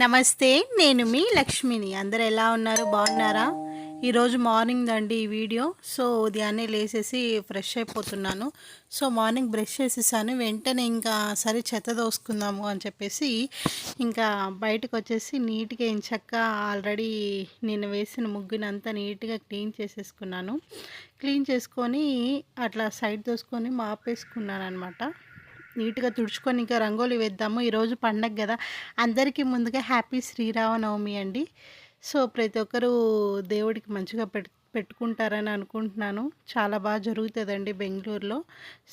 నమస్తే. నేను మీ లక్ష్మిని. అందరూ ఎలా ఉన్నారు? బాగున్నారా? ఈరోజు మార్నింగ్ అండి ఈ వీడియో. సో ఉదయాన్నే లేసేసి ఫ్రెష్ అయిపోతున్నాను. సో మార్నింగ్ బ్రష్ చేసేసాను. వెంటనే ఇంకా సరే చెత్త దోసుకుందాము అని చెప్పేసి ఇంకా బయటకు వచ్చేసి నీట్గా ఎంచక్కా ఆల్రెడీ నేను వేసిన ముగ్గునంతా నీట్గా క్లీన్ చేసేసుకున్నాను. క్లీన్ చేసుకొని అట్లా సైడ్ దోసుకొని మాపేసుకున్నాను అనమాట. నీట్గా తుడుచుకొని ఇంకా రంగోలి వేద్దాము. ఈరోజు పండగ కదా. అందరికీ ముందుగా హ్యాపీ శ్రీరామనవమి అండి. సో ప్రతి ఒక్కరూ దేవుడికి మంచిగా పెట్టుకుంటారని అనుకుంటున్నాను. చాలా బాగా జరుగుతుందండి బెంగళూరులో.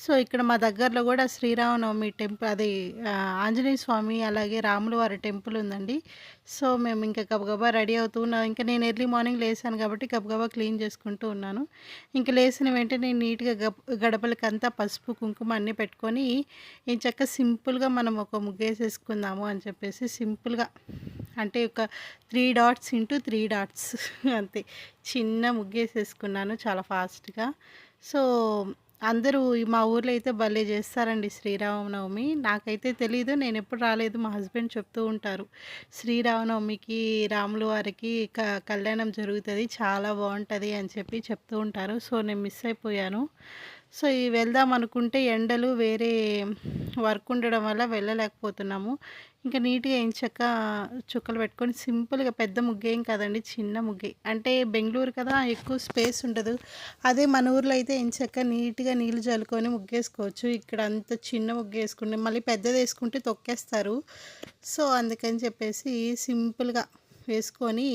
సో ఇక్కడ మా దగ్గరలో కూడా శ్రీరామనవమి టెంపుల్ అది ఆంజనేయ స్వామి అలాగే రాముల వారి టెంపుల్ ఉందండి. సో మేము ఇంకా గబగబా రెడీ అవుతూ ఉన్నాం. ఇంకా నేను ఎర్లీ మార్నింగ్ లేసాను కాబట్టి గబగబా క్లీన్ చేసుకుంటూ ఉన్నాను. ఇంక లేసిన వెంటనే నీట్గా గడపలకంతా పసుపు కుంకుమ అన్నీ పెట్టుకొని ఎంచక్కా సింపుల్గా మనం ఒక ముగ్గేసేసుకుందాము అని చెప్పేసి సింపుల్గా అంటే ఒక 3 డాట్స్ ఇంటూ 3 డాట్స్ అంతే చిన్న ముగ్గేసేసుకున్నాను చాలా ఫాస్ట్గా. సో అందరూ మా ఊర్లో అయితే భలే చేస్తారండి శ్రీరామనవమి. నాకైతే తెలీదు, నేను ఎప్పుడు రాలేదు. మా హస్బెండ్ చెప్తూ ఉంటారు శ్రీరామనవమికి రాముల వారికి కళ్యాణం జరుగుతుంది, చాలా బాగుంటుంది అని చెప్పి చెప్తూ ఉంటారు. సో నేను మిస్ అయిపోయాను. సో ఈ వెళ్దాం అనుకుంటే ఎండలు వేరే వర్క్ ఉండడం వల్ల వెళ్ళలేకపోతున్నాము. ఇంకా నీట్గా ఎంచక్క చుక్కలు పెట్టుకొని సింపుల్గా, పెద్ద ముగ్గేం కాదండి, చిన్న ముగ్గే. అంటే బెంగళూరు కదా ఎక్కువ స్పేస్ ఉండదు. అదే మన ఊర్లో అయితే ఎంచక్క నీట్గా నీళ్ళు చల్లుకొని ముగ్గేసుకోవచ్చు. ఇక్కడ అంత చిన్న ముగ్గు వేసుకుంటే మళ్ళీ పెద్దది వేసుకుంటే తొక్కేస్తారు. సో అందుకని చెప్పేసి సింపుల్గా వేసుకొని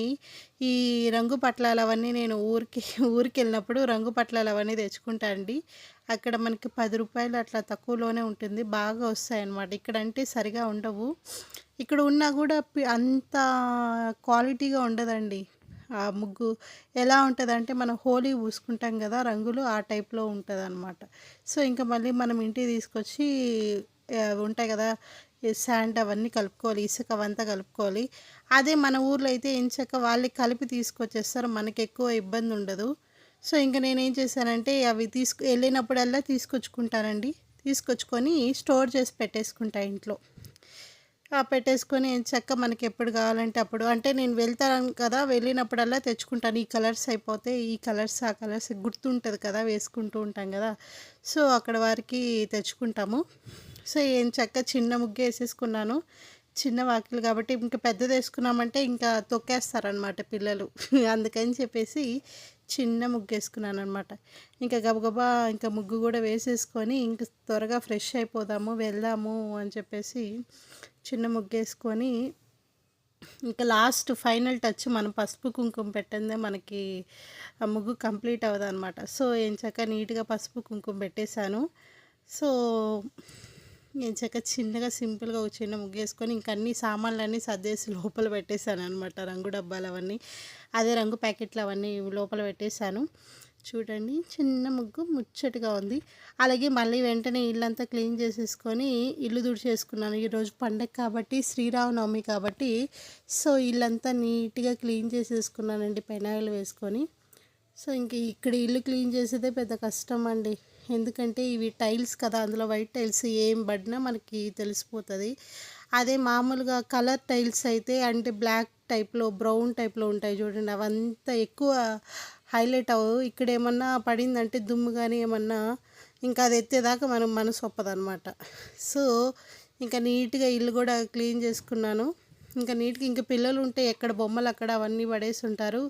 ఈ రంగు పట్లాలు అవన్నీ నేను ఊరికి వెళ్ళినప్పుడు రంగు పట్లాలు అవన్నీ తెచ్చుకుంటా అండి. అక్కడ మనకి 10 రూపాయలు అట్లా తక్కువలోనే ఉంటుంది, బాగా వస్తాయన్నమాట. ఇక్కడ అంటే సరిగా ఉండవు. ఇక్కడ ఉన్నా కూడా అంత క్వాలిటీగా ఉండదండి. ఆ ముగ్గు ఎలా ఉంటుందంటే మనం హోలీ పూసుకుంటాం కదా రంగులు, ఆ టైప్లో ఉంటుంది అనమాట. సో ఇంకా మళ్ళీ మనం ఇంటికి తీసుకొచ్చి ఉంటాయి కదా శాండ్ అవన్నీ కలుపుకోవాలి, ఇసుక అవంతా కలుపుకోవాలి. అదే మన ఊర్లో అయితే ఎంచక్క వాళ్ళే కలిపి తీసుకొచ్చేస్తారు, మనకి ఎక్కువ ఇబ్బంది ఉండదు. సో ఇంక నేనేం చేశానంటే అవి వెళ్ళినప్పుడల్లా తీసుకొచ్చుకుంటానండి. తీసుకొచ్చుకొని స్టోర్ చేసి పెట్టేసుకుంటా ఇంట్లో. పెట్టేసుకొని ఎంచక్కా మనకి ఎప్పుడు కావాలంటే అప్పుడు, అంటే నేను వెళ్తాను కదా వెళ్ళినప్పుడల్లా తెచ్చుకుంటాను. ఈ కలర్స్ అయిపోతే ఈ కలర్స్ ఆ కలర్స్ గుర్తుంటుంది కదా, వేసుకుంటూ ఉంటాం కదా. సో అక్కడ వారికి తెచ్చుకుంటాము. సో ఎంచక్కా చిన్న ముగ్గు వేసేసుకున్నాను. చిన్న వాకిలు కాబట్టి ఇంకా పెద్దది వేసుకున్నామంటే ఇంకా తొక్కేస్తారనమాట పిల్లలు. అందుకని చెప్పేసి చిన్న ముగ్గు వేసుకున్నాను అనమాట. ఇంకా గబగబా ఇంకా ముగ్గు కూడా వేసేసుకొని ఇంక త్వరగా ఫ్రెష్ అయిపోదాము వెళ్దాము అని చెప్పేసి చిన్న ముగ్గు వేసుకొని ఇంకా లాస్ట్ ఫైనల్ టచ్ మనం పసుపు కుంకుమ పెట్టందే మనకి ఆ ముగ్గు కంప్లీట్ అవ్వదు అనమాట. సో ఎంచక్క నీట్గా పసుపు కుంకుమ పెట్టేశాను. సో ఎంచక్క చిన్నగా సింపుల్గా ఒక చిన్న ముగ్గు వేసుకొని ఇంక అన్ని సామాన్లన్నీ సర్దేసి లోపల పెట్టేశాను అనమాట. రంగు డబ్బాలు అవన్నీ, అదే రంగు ప్యాకెట్లు అవన్నీ లోపల పెట్టేశాను. చూడండి చిన్న ముగ్గు ముచ్చటగా ఉంది. అలాగే మళ్ళీ వెంటనే ఇల్లంతా క్లీన్ చేసేసుకొని ఇల్లు తుడిచేసుకున్నాను. ఈరోజు పండగ కాబట్టి, శ్రీరామనవమి కాబట్టి సో ఇల్లంతా నీట్గా క్లీన్ చేసేసుకున్నానండి పెనాయిల్ వేసుకొని. సో ఇంక ఇక్కడ ఇల్లు క్లీన్ చేసేదే పెద్ద కష్టం అండి. ఎందుకంటే ఇవి టైల్స్ కదా, అందులో వైట్ టైల్స్ ఏం పడినా మనకి తెలిసిపోతుంది. అదే మామూలుగా కలర్ టైల్స్ అయితే అంటే బ్లాక్ టైప్లో బ్రౌన్ టైప్లో ఉంటాయి చూడండి, అవంతా ఎక్కువ హైలైట్ అవ్వవు. ఇక్కడ ఏమన్నా పడిందంటే దుమ్ము కానీ ఏమన్నా ఇంకా అది ఎత్తేదాకా మనం మనసు ఒప్పదనమాట. సో ఇంకా నీట్గా ఇల్లు కూడా క్లీన్ చేసుకున్నాను. ఇంకా నీట్గా ఇంకా పిల్లలు ఉంటే ఎక్కడ బొమ్మలు అక్కడ అవన్నీ పడేసి ఉంటారు.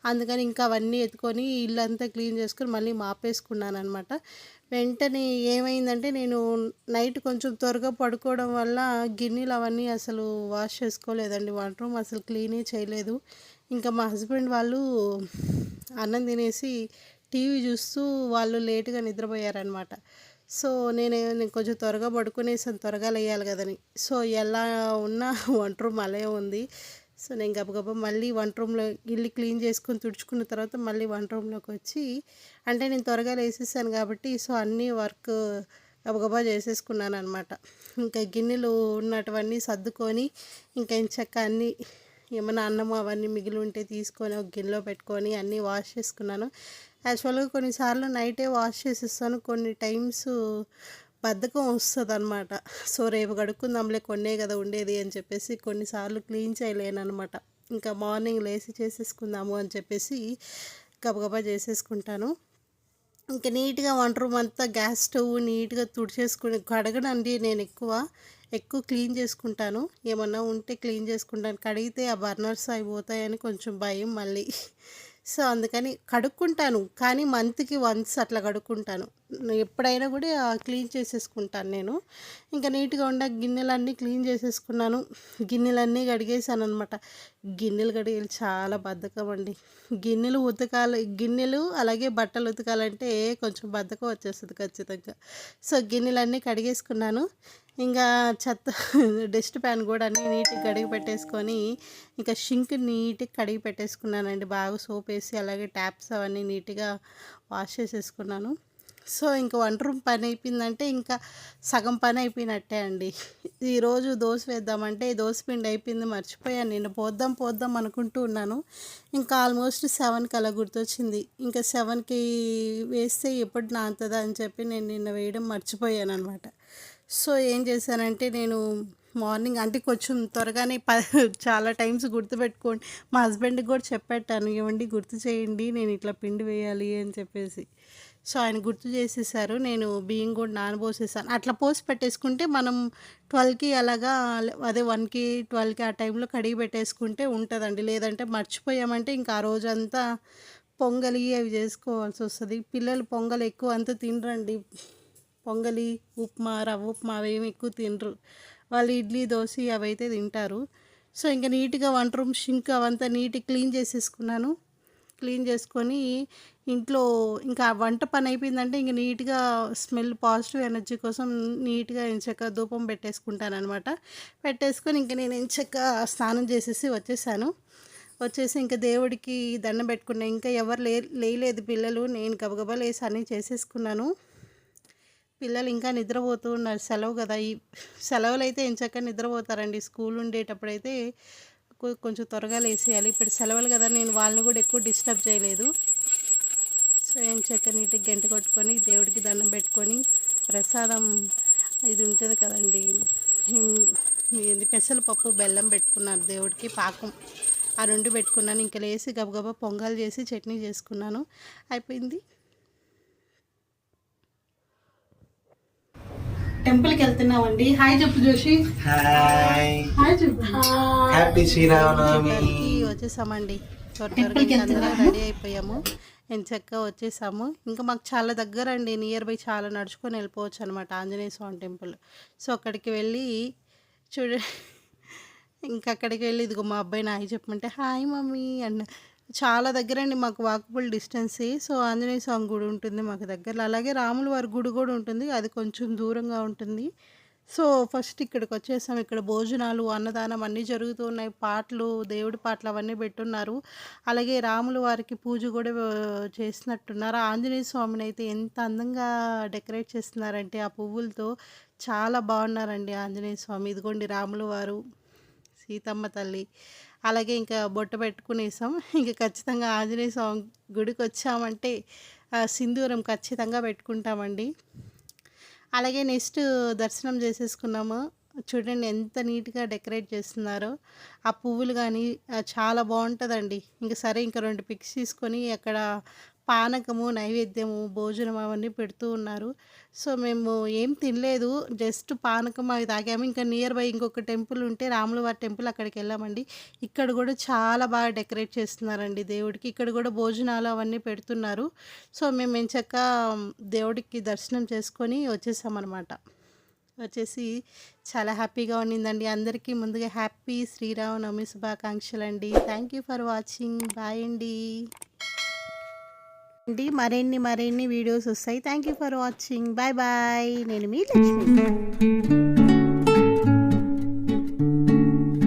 అందుకని ఇంకా అవన్నీ ఎత్తుకొని ఇల్లంతా క్లీన్ చేసుకొని మళ్ళీ మాపేసుకున్నాను అనమాట. వెంటనే ఏమైందంటే నేను నైట్ కొంచెం త్వరగా పడుకోవడం వల్ల గిన్నెలు అవన్నీ అసలు వాష్ చేసుకోలేదండి. వంట రూమ్ అసలు క్లీనే చేయలేదు. ఇంకా మా హస్బెండ్ వాళ్ళు అన్నం తినేసి టీవీ చూస్తూ వాళ్ళు లేటుగా నిద్రపోయారనమాట. సో నేను కొంచెం త్వరగా పడుకునేసాను, త్వరగా లేయాలి కదని. సో ఎలా ఉన్నా వంట రూమ్ అలాగే ఉంది. సో నేను గబగబా మళ్ళీ వంట రూమ్లో ఇల్లు క్లీన్ చేసుకొని తుడుచుకున్న తర్వాత మళ్ళీ వంట రూమ్లోకి వచ్చి, అంటే నేను త్వరగా లేసేసాను కాబట్టి సో అన్నీ వర్క్ గబగబా చేసేసుకున్నాను అనమాట. ఇంకా గిన్నెలు ఉన్నటువన్నీ సర్దుకొని ఇంకా ఎంచక్క అన్నీ ఏమైనా అన్నము అవన్నీ మిగిలి ఉంటే తీసుకొని ఒక గిన్నెలో పెట్టుకొని అన్నీ వాష్ చేసుకున్నాను. యాక్చువల్గా కొన్నిసార్లు నైటే వాష్ చేసేస్తాను, కొన్ని టైమ్స్ బద్ధకం వస్తుందన్నమాట. సో రేపు కడుక్కుందాంలే, కొన్నే కదా ఉండేది అని చెప్పేసి కొన్నిసార్లు క్లీన్ చేయలేనమాట. ఇంకా మార్నింగ్ లేసి చేసేసుకుందాము అని చెప్పేసి గబగబా చేసేసుకుంటాను. ఇంకా నీట్గా వంట రూమ్ అంతా గ్యాస్ స్టవ్ నీట్గా తుడిచేసుకుని కడగనండి. నేను ఎక్కువ క్లీన్ చేసుకుంటాను. ఏమన్నా ఉంటే క్లీన్ చేసుకుంటాను. కడిగితే ఆ బర్నర్స్ అయిపోతాయని కొంచెం భయం మళ్ళీ. సో అందుకని కడుక్కుంటాను, కానీ మంత్కి వన్స్ అట్లా కడుక్కుంటాను. ఎప్పుడైనా కూడా క్లీన్ చేసేసుకుంటాను నేను. ఇంకా నీట్గా ఉండ గిన్నెలన్నీ క్లీన్ చేసేసుకున్నాను. గిన్నెలన్నీ కడిగేసాను అనమాట. గిన్నెలు కడిగేది చాలా బద్ధకం అండి. గిన్నెలు అలాగే బట్టలు ఉతకాలంటే కొంచెం బద్ధకం వచ్చేస్తుంది ఖచ్చితంగా. సో గిన్నెలన్నీ కడిగేసుకున్నాను. ఇంకా డస్ట్ ప్యాన్ కూడా అన్నీ నీట్గా కడిగి పెట్టేసుకొని ఇంకా షింక్ నీట్గా కడిగి పెట్టేసుకున్నానండి. బాగా సోప్ వేసి అలాగే ట్యాప్స్ అవన్నీ నీట్గా వాష్ చేసేసుకున్నాను. సో ఇంకా వంట రూమ్ పని అయిపోయిందంటే ఇంకా సగం పని అయిపోయినట్టే అండి. ఈరోజు దోశ వేద్దామంటే దోశ పిండి అయిపోయింది, మర్చిపోయాను. నిన్న పోద్దాం అనుకుంటూ ఉన్నాను. ఇంకా ఆల్మోస్ట్ 7కి అలా గుర్తొచ్చింది. ఇంకా 7కి వేస్తే ఎప్పుడు నానుతుందా అని చెప్పి నేను నిన్న వేయడం మర్చిపోయాను అనమాట. సో ఏం చేశానంటే నేను మార్నింగ్ అంటే కొంచెం త్వరగానే చాలా టైమ్స్ గుర్తుపెట్టుకోండి. మా హస్బెండ్కి కూడా చెప్పాను, ఏమండి గుర్తు చేయండి నేను ఇట్లా పిండి వేయాలి అని చెప్పేసి. సో ఆయన గుర్తు చేసేసారు. నేను బియ్యం కూడా నానబోసేసాను. అట్లా పోసి పెట్టేసుకుంటే మనం 12కి అలాగా, అదే 1కి 12కి ఆ టైంలో కడిగి పెట్టేసుకుంటే ఉంటుందండి. లేదంటే మర్చిపోయామంటే ఇంకా ఆ రోజంతా పొంగలి అవి చేసుకోవాల్సి వస్తుంది. పిల్లలు పొంగల్ ఎక్కువ అంతా తినరండి. పొంగలి, ఉప్మా, రవ్వ ఉప్మా అవేమి ఎక్కువ తినరు. వాళ్ళు ఇడ్లీ, దోశ అవైతే తింటారు. సో ఇంకా నీట్గా వంట రూమ్ షింక్ అవంతా నీట్గా క్లీన్ చేసేసుకున్నాను. క్లీన్ చేసుకొని ఇంట్లో ఇంకా వంట పని అయిపోయిందంటే ఇంక నీట్గా స్మెల్ పాజిటివ్ ఎనర్జీ కోసం నీట్గా ఎంచక్క ధూపం పెట్టేసుకుంటాను అనమాట. పెట్టేసుకొని ఇంక నేను ఎంచక్క స్నానం చేసేసి వచ్చేసి ఇంకా దేవుడికి దండం పెట్టుకున్నా. ఇంకా ఎవరు లేలేదు పిల్లలు. నేను గబగబా లేసి అన్నీ చేసేసుకున్నాను. పిల్లలు ఇంకా నిద్రపోతూ ఉన్నారు. సెలవు కదా, ఈ సెలవులు అయితే ఎంచక్క నిద్రపోతారండి. స్కూల్ ఉండేటప్పుడైతే కొంచెం త్వరగా లేసేయాలి. ఇప్పుడు సెలవులు కదా, నేను వాళ్ళని కూడా ఎక్కువ డిస్టర్బ్ చేయలేదు. సో ఎంచక్క నీట్గా గంట కొట్టుకొని దేవుడికి దండం పెట్టుకొని ప్రసాదం ఇది ఉంటుంది కదండి, ఇది పెసరపప్పు బెల్లం పెట్టుకున్నాను దేవుడికి, పాకం ఆ 2 పెట్టుకున్నాను. ఇంకా లేసి గబగబా పొంగల్ చేసి చట్నీ చేసుకున్నాను. అయిపోయింది. టెంపుల్కి వెళ్తున్నామండి. హాయ్ చెప్పు జోషి. హాయ్ చెప్పు. హ్యాపీ శ్రీరామనవమి. వచ్చేసామండి. త్వరగా అందరం రెడీ అయిపోయాము. ఎంచక్క వచ్చేసాము. ఇంకా మాకు చాలా దగ్గర అండి, నియర్ బై చాలా నడుచుకొని వెళ్ళిపోవచ్చు అనమాట ఆంజనేయ స్వామి టెంపుల్. సో అక్కడికి వెళ్ళి ఇంకా అక్కడికి వెళ్ళి ఇదిగో మా అబ్బాయి హాయ్ చెప్పమంటే హాయ్ మమ్మీ అన్న. చాలా దగ్గరండి మాకు, వాకబుల్ డిస్టెన్సే. సో ఆంజనేయ స్వామి గుడి ఉంటుంది మాకు దగ్గరలో. అలాగే రాముల వారి గుడి కూడా ఉంటుంది, అది కొంచెం దూరంగా ఉంటుంది. సో ఫస్ట్ ఇక్కడికి వచ్చేసాం. ఇక్కడ భోజనాలు, అన్నదానం అన్నీ జరుగుతూ ఉన్నాయి. పాటలు, దేవుడి పాటలు అవన్నీ పెట్టున్నారు. అలాగే రాముల వారికి పూజ కూడా చేసినట్టున్నారు. ఆంజనేయ స్వామిని అయితే ఎంత అందంగా డెకరేట్ చేస్తున్నారంటే ఆ పువ్వులతో చాలా బాగున్నారండి ఆంజనేయ స్వామి. ఇదిగోండి రాముల వారు, సీతమ్మ తల్లి. అలాగే ఇంకా బొట్టు పెట్టుకునేసాం. ఇంకా ఖచ్చితంగా ఆంజనేయ స్వామి గుడికి వచ్చామంటే సింధూరం ఖచ్చితంగా పెట్టుకుంటామండి. అలాగే నెక్స్ట్ దర్శనం చేసేసుకున్నాము. చూడండి ఎంత నీట్గా డెకరేట్ చేస్తున్నారో ఆ పువ్వులు కానీ, చాలా బాగుంటుందండి. ఇంకా సరే ఇంకా 2 పిక్స్ తీసుకొని అక్కడ పానకము, నైవేద్యము, భోజనం అవన్నీ పెడుతూ ఉన్నారు. సో మేము ఏం తినలేదు, జస్ట్ పానకం అవి తాగాము. ఇంకా నియర్ బై ఇంకొక టెంపుల్ ఉంటే రాముల వారి టెంపుల్, అక్కడికి వెళ్ళామండి. ఇక్కడ కూడా చాలా బాగా డెకరేట్ చేస్తున్నారండి దేవుడికి. ఇక్కడ కూడా భోజనాలు అవన్నీ పెడుతున్నారు. సో మేము ఎంచక్క దేవుడికి దర్శనం చేసుకొని వచ్చేసామన్నమాట. వచ్చేసి చాలా హ్యాపీగా ఉన్నిందండి. అందరికీ ముందుగా హ్యాపీ శ్రీరామనవమి శుభాకాంక్షలు అండి. Thank you for watching. Bye అండి. మరిన్ని వీడియోస్ వస్తాయి. Thank you for watching. Bye bye. నేను మీ లక్ష్మి.